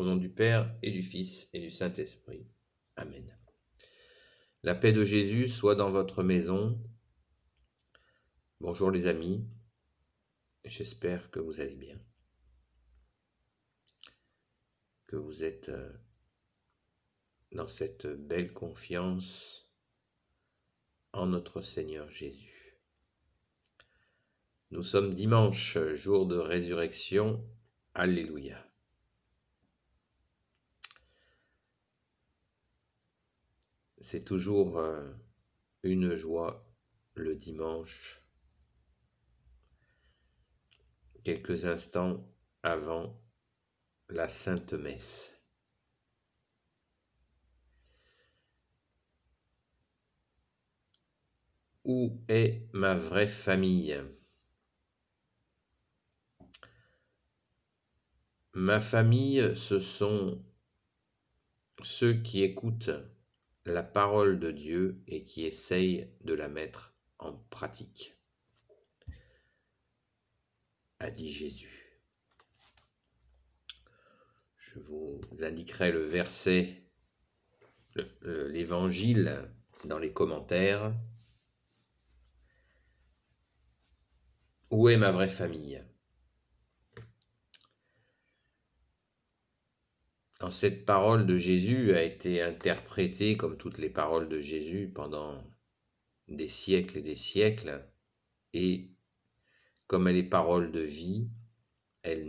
Au nom du Père et du Fils et du Saint-Esprit. Amen. La paix de Jésus soit dans votre maison. Bonjour les amis, j'espère que vous allez bien, que vous êtes dans cette belle confiance en notre Seigneur Jésus. Nous sommes dimanche, jour de résurrection. Alléluia. C'est toujours une joie le dimanche, quelques instants avant la Sainte Messe. Où est ma vraie famille? Ma famille, ce sont ceux qui écoutent la parole de Dieu et qui essayent de la mettre en pratique, a dit Jésus. Je vous indiquerai le verset, l'évangile dans les commentaires. Où est ma vraie famille? Cette parole de Jésus a été interprétée comme toutes les paroles de Jésus pendant des siècles et des siècles, et comme elle est parole de vie, elle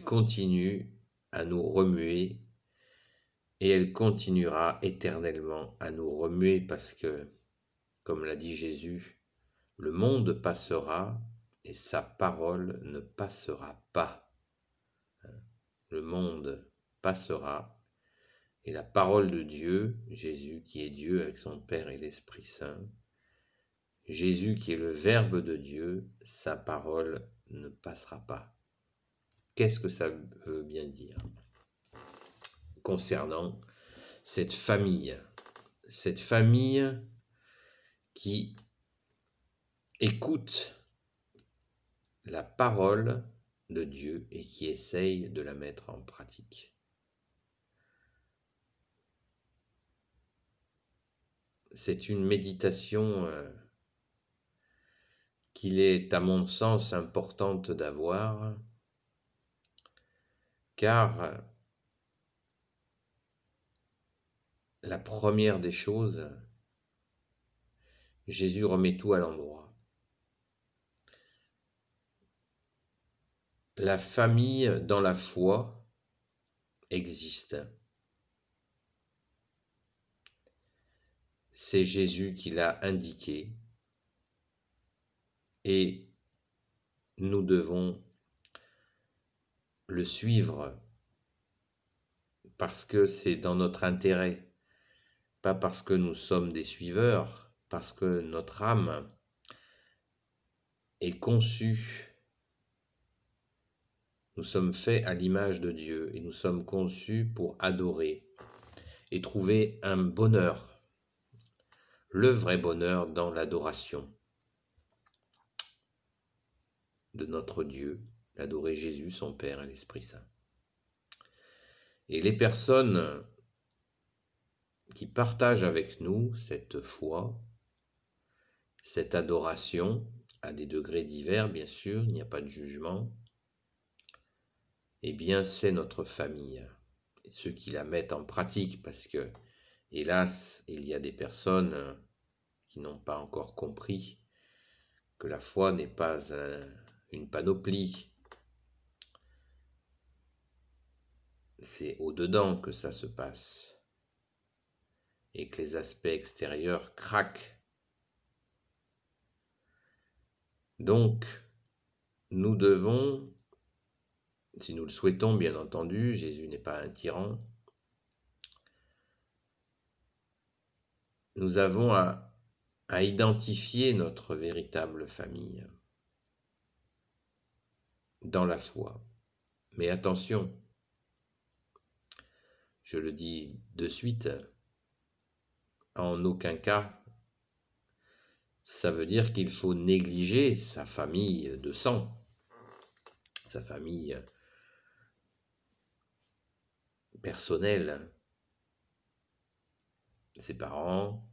continue à nous remuer, et elle continuera éternellement à nous remuer parce que, comme l'a dit Jésus, le monde passera et sa parole ne passera pas. Le monde passera et la parole de Dieu, Jésus qui est Dieu avec son Père et l'Esprit Saint, Jésus qui est le Verbe de Dieu, sa parole ne passera pas. Qu'est-ce que ça veut bien dire concernant cette famille qui écoute la parole de Dieu et qui essaye de la mettre en pratique? C'est une méditation qu'il est, à mon sens, importante d'avoir, car la première des choses, Jésus remet tout à l'endroit. La famille dans la foi existe. C'est Jésus qui l'a indiqué et nous devons le suivre parce que c'est dans notre intérêt, pas parce que nous sommes des suiveurs, parce que notre âme est conçue. Nous sommes faits à l'image de Dieu et nous sommes conçus pour adorer et trouver un bonheur, le vrai bonheur dans l'adoration de notre Dieu, d'adorer Jésus, son Père et l'Esprit Saint. Et les personnes qui partagent avec nous cette foi, cette adoration, à des degrés divers bien sûr, il n'y a pas de jugement, eh bien c'est notre famille. Et ceux qui la mettent en pratique, parce que, hélas, il y a des personnes qui n'ont pas encore compris que la foi n'est pas une panoplie. C'est au-dedans que ça se passe et que les aspects extérieurs craquent. Donc, nous devons, si nous le souhaitons bien entendu, Jésus n'est pas un tyran, nous avons à identifier notre véritable famille dans la foi. Mais attention, je le dis de suite, en aucun cas, ça veut dire qu'il faut négliger sa famille de sang, sa famille personnel, ses parents,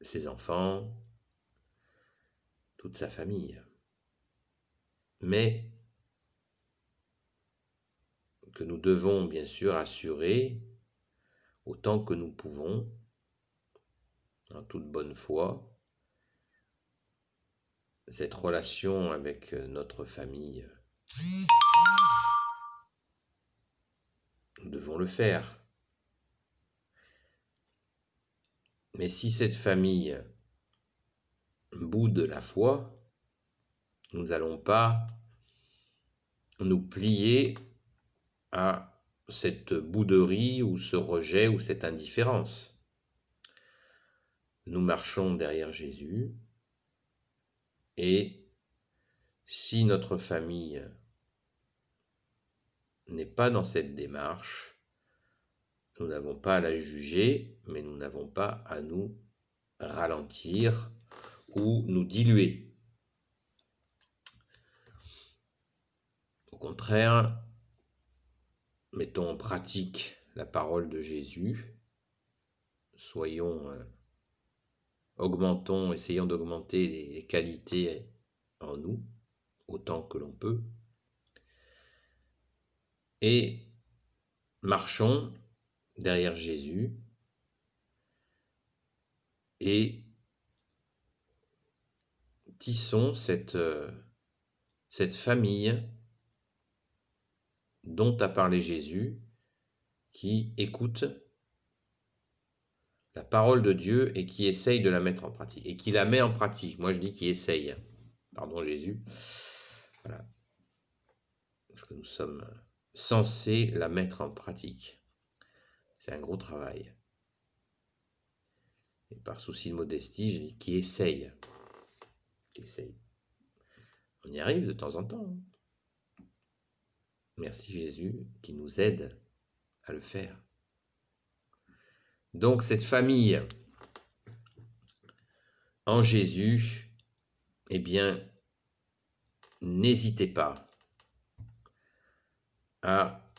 ses enfants, toute sa famille. Mais que nous devons bien sûr assurer autant que nous pouvons, en toute bonne foi, cette relation avec notre famille. Nous devons le faire. Mais si cette famille boude la foi, nous n'allons pas nous plier à cette bouderie ou ce rejet ou cette indifférence. Nous marchons derrière Jésus et si notre famille n'est pas dans cette démarche, nous n'avons pas à la juger, mais nous n'avons pas à nous ralentir ou nous diluer. Au contraire, mettons en pratique la parole de Jésus, essayons d'augmenter les qualités en nous, autant que l'on peut, et marchons derrière Jésus et tissons cette famille dont a parlé Jésus, qui écoute la parole de Dieu et qui essaye de la mettre en pratique, et qui la met en pratique. Moi je dis qui essaye, pardon Jésus, voilà, parce que nous sommes censés la mettre en pratique. C'est un gros travail. Et par souci de modestie, je dis qui essaye. On y arrive de temps en temps. Merci Jésus qui nous aide à le faire. Donc cette famille en Jésus, eh bien, n'hésitez pas à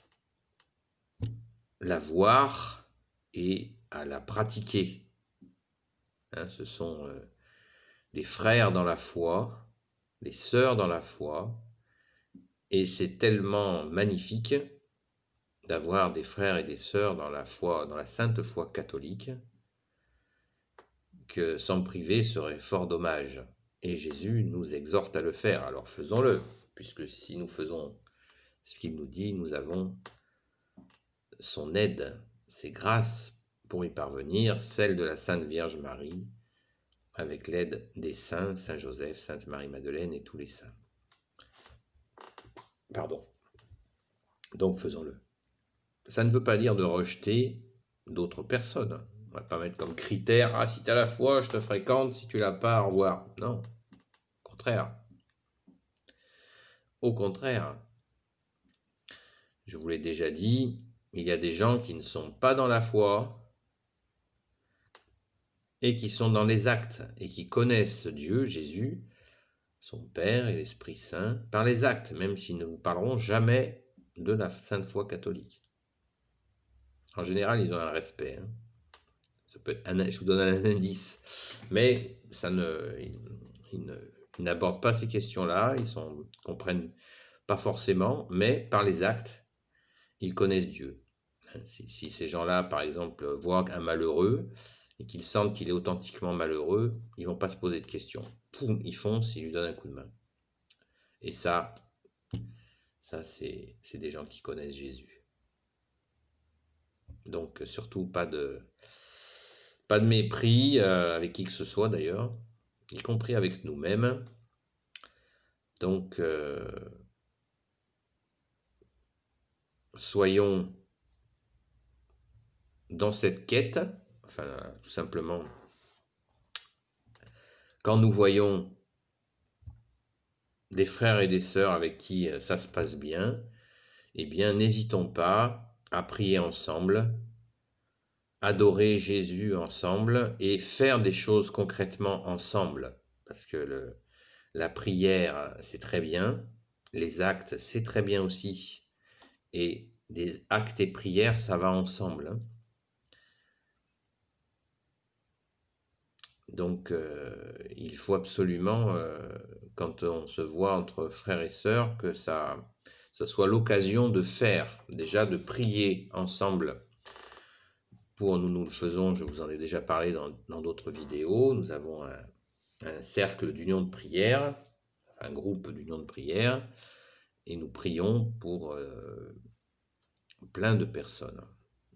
la voir et à la pratiquer. Ce sont des frères dans la foi, des sœurs dans la foi, et c'est tellement magnifique d'avoir des frères et des sœurs dans la foi, dans la sainte foi catholique, que s'en priver serait fort dommage. Et Jésus nous exhorte à le faire, alors faisons-le, puisque si nous faisons ce qu'il nous dit, nous avons son aide, ses grâces pour y parvenir, celle de la Sainte Vierge Marie, avec l'aide des saints, Saint Joseph, Sainte Marie-Madeleine et tous les saints. Pardon. Donc faisons-le. Ça ne veut pas dire de rejeter d'autres personnes. On ne va pas mettre comme critère, si tu as la foi, je te fréquente, si tu l'as pas, au revoir. Non, au contraire. Au contraire. Je vous l'ai déjà dit, il y a des gens qui ne sont pas dans la foi et qui sont dans les actes et qui connaissent Dieu, Jésus, son Père et l'Esprit Saint, par les actes, même s'ils ne vous parleront jamais de la sainte foi catholique. En général, ils ont un respect. Ça peut être je vous donne un indice, mais ils n'abordent pas ces questions-là, ils ne comprennent pas forcément, mais par les actes, ils connaissent Dieu. Si ces gens-là, par exemple, voient un malheureux et qu'ils sentent qu'il est authentiquement malheureux, ils ne vont pas se poser de questions. Poum, ils foncent, ils lui donnent un coup de main. Et ça c'est des gens qui connaissent Jésus. Donc surtout pas de mépris avec qui que ce soit d'ailleurs, y compris avec nous-mêmes. Donc soyons dans cette quête, enfin tout simplement, quand nous voyons des frères et des sœurs avec qui ça se passe bien, eh bien n'hésitons pas à prier ensemble, adorer Jésus ensemble et faire des choses concrètement ensemble, parce que la prière c'est très bien, les actes c'est très bien aussi, et des actes et prières, ça va ensemble, hein. Donc, il faut absolument, quand on se voit entre frères et sœurs, que ça soit l'occasion de faire, déjà de prier ensemble. Nous le faisons, je vous en ai déjà parlé dans d'autres vidéos. Nous avons un cercle d'union de prière, un groupe d'union de prière, et nous prions pour plein de personnes,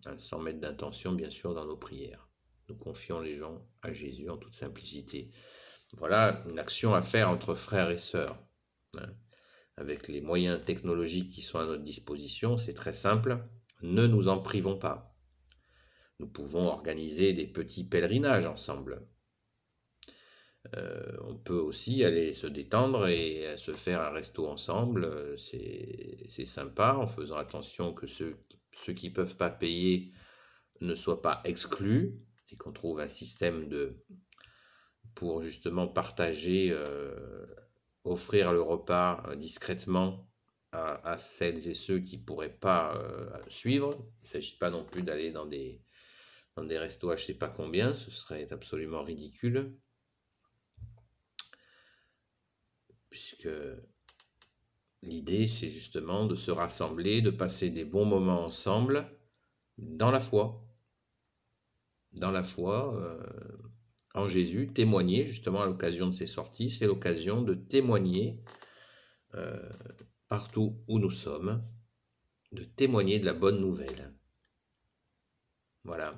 hein, sans mettre d'intention, bien sûr, dans nos prières. Nous confions les gens à Jésus en toute simplicité. Voilà une action à faire entre frères et sœurs, hein. Avec les moyens technologiques qui sont à notre disposition, c'est très simple, ne nous en privons pas. Nous pouvons organiser des petits pèlerinages ensemble. On peut aussi aller se détendre et se faire un resto ensemble, c'est sympa, en faisant attention que ceux qui ne peuvent pas payer ne soient pas exclus, et qu'on trouve un système pour justement partager, offrir le repas discrètement à celles et ceux qui ne pourraient pas suivre. Il ne s'agit pas non plus d'aller dans des restos à je ne sais pas combien, ce serait absolument ridicule. Puisque l'idée, c'est justement de se rassembler, de passer des bons moments ensemble dans la foi. Dans la foi, en Jésus, témoigner justement à l'occasion de ces sorties, c'est l'occasion de témoigner partout où nous sommes, de témoigner de la bonne nouvelle. Voilà.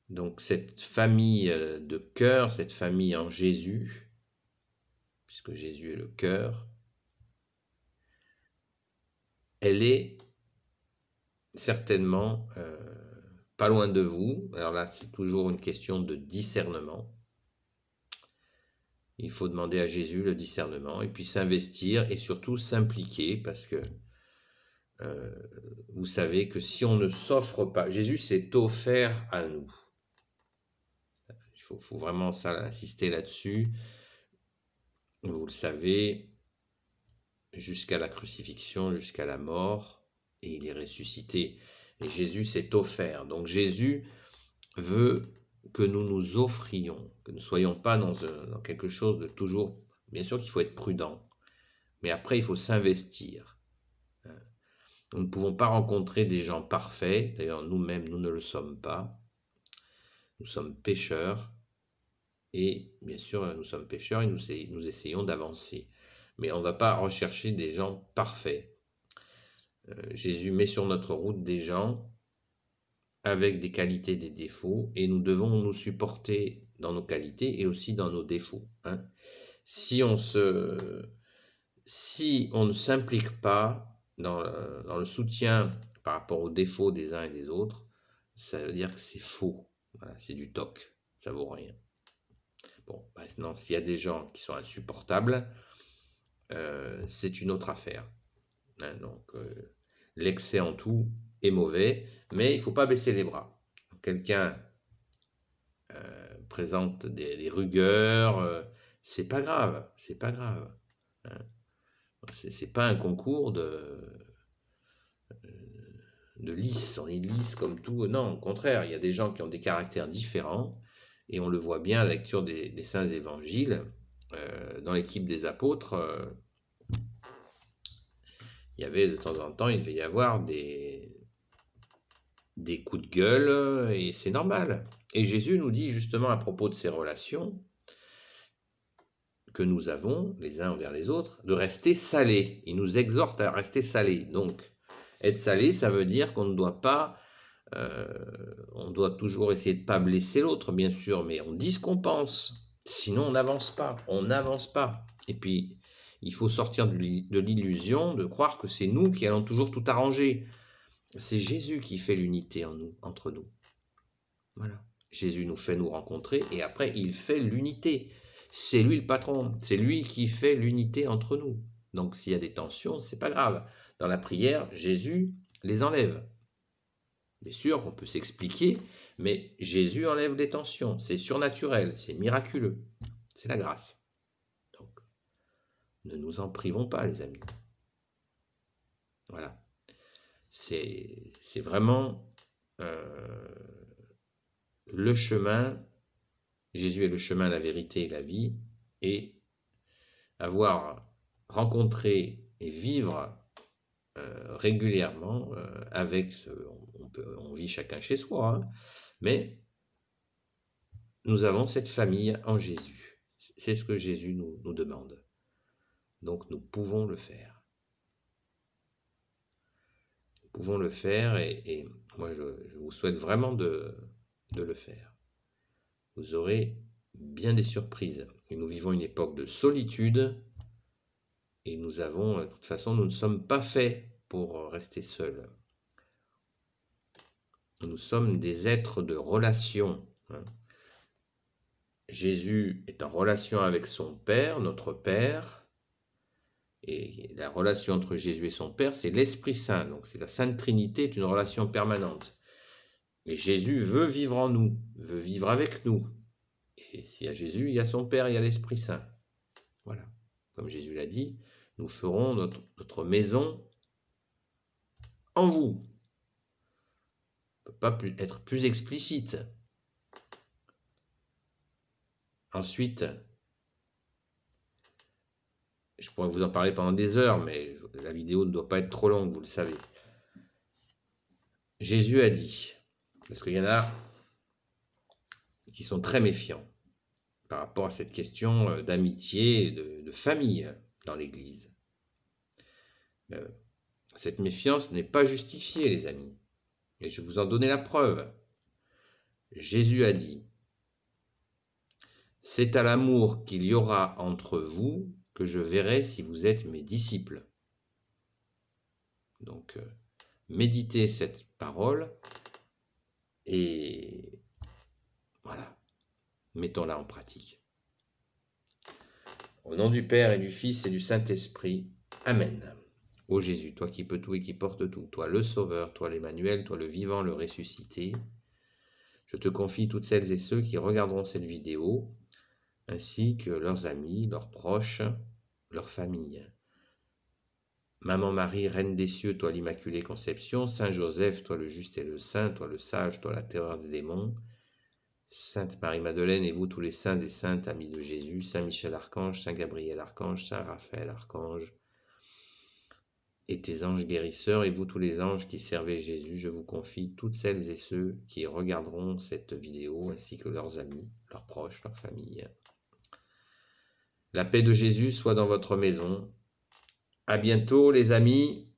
Donc cette famille de cœur, cette famille en Jésus, puisque Jésus est le cœur, elle est certainement pas loin de vous. Alors là, c'est toujours une question de discernement. Il faut demander à Jésus le discernement et puis s'investir et surtout s'impliquer parce que vous savez que si on ne s'offre pas, Jésus s'est offert à nous. Il faut vraiment insister là-dessus. Vous le savez, jusqu'à la crucifixion, jusqu'à la mort, et il est ressuscité. Et Jésus s'est offert. Donc Jésus veut que nous nous offrions, que nous ne soyons pas dans quelque chose de toujours... Bien sûr qu'il faut être prudent, mais après il faut s'investir. Nous ne pouvons pas rencontrer des gens parfaits, d'ailleurs nous-mêmes nous ne le sommes pas. Nous sommes pécheurs, et bien sûr nous sommes pécheurs et nous essayons d'avancer. Mais on ne va pas rechercher des gens parfaits. Jésus met sur notre route des gens avec des qualités, des défauts, et nous devons nous supporter dans nos qualités et aussi dans nos défauts, hein. Si on ne s'implique pas dans le soutien par rapport aux défauts des uns et des autres, ça veut dire que c'est faux. Voilà, c'est du toc, ça vaut rien. Bon, maintenant, s'il y a des gens qui sont insupportables, c'est une autre affaire, hein. Donc, l'excès en tout est mauvais, mais il ne faut pas baisser les bras. Quelqu'un présente des rigueurs, c'est pas grave, c'est pas grave, hein. C'est pas un concours de lisse, on est lisse comme tout. Non, au contraire, il y a des gens qui ont des caractères différents, et on le voit bien à la lecture des saints évangiles. Dans l'équipe des apôtres, il y avait de temps en temps, il devait y avoir des coups de gueule, et c'est normal. Et Jésus nous dit justement à propos de ces relations que nous avons les uns envers les autres, de rester salés. Il nous exhorte à rester salés. Donc, être salé, ça veut dire qu'on ne doit pas, on doit toujours essayer de ne pas blesser l'autre, bien sûr, mais on dit ce qu'on pense. Sinon, on n'avance pas. On n'avance pas. Et puis, il faut sortir de l'illusion de croire que c'est nous qui allons toujours tout arranger. C'est Jésus qui fait l'unité entre nous. Voilà. Jésus nous fait nous rencontrer et après, il fait l'unité. C'est lui le patron, c'est lui qui fait l'unité entre nous. Donc s'il y a des tensions, c'est pas grave. Dans la prière, Jésus les enlève. Bien sûr qu'on peut s'expliquer, mais Jésus enlève les tensions. C'est surnaturel, c'est miraculeux. C'est la grâce. Donc, ne nous en privons pas, les amis. Voilà. C'est vraiment le chemin. Jésus est le chemin, la vérité et la vie. Et avoir rencontré et vivre régulièrement avec on vit chacun chez soi, hein, mais nous avons cette famille en Jésus. C'est ce que Jésus nous demande. Donc nous pouvons le faire. Nous pouvons le faire et moi je vous souhaite vraiment de le faire. Vous aurez bien des surprises. Et nous vivons une époque de solitude et nous avons, de toute façon, nous ne sommes pas faits pour rester seuls. Nous sommes des êtres de relation. Hein. Jésus est en relation avec son Père, notre Père, et la relation entre Jésus et son Père, c'est l'Esprit Saint. Donc c'est la Sainte Trinité, est une relation permanente. Et Jésus veut vivre en nous, veut vivre avec nous. Et s'il y a Jésus, il y a son Père, il y a l'Esprit Saint. Voilà. Comme Jésus l'a dit, nous ferons notre maison en vous. On ne peut pas être plus explicite. Ensuite, je pourrais vous en parler pendant des heures, mais la vidéo ne doit pas être trop longue, vous le savez. Jésus a dit, parce qu'il y en a qui sont très méfiants par rapport à cette question d'amitié, de famille dans l'Église. Cette méfiance n'est pas justifiée, les amis. Et je vais vous en donner la preuve. Jésus a dit, « C'est à l'amour qu'il y aura entre vous que je verrai si vous êtes mes disciples. » Donc, méditez cette parole et voilà, mettons-la en pratique. Au nom du Père et du Fils et du Saint-Esprit, Amen. Ô Jésus, toi qui peux tout et qui portes tout, toi le Sauveur, toi l'Emmanuel, toi le vivant, le ressuscité, je te confie toutes celles et ceux qui regarderont cette vidéo, ainsi que leurs amis, leurs proches, leurs familles. Maman Marie, Reine des cieux, toi l'Immaculée Conception, Saint Joseph, toi le juste et le saint, toi le sage, toi la terreur des démons, Sainte Marie-Madeleine et vous tous les saints et saintes amis de Jésus, Saint Michel Archange, Saint Gabriel Archange, Saint Raphaël Archange, et tes anges guérisseurs, et vous tous les anges qui servez Jésus, je vous confie toutes celles et ceux qui regarderont cette vidéo, ainsi que leurs amis, leurs proches, leurs familles. La paix de Jésus soit dans votre maison. À bientôt les amis.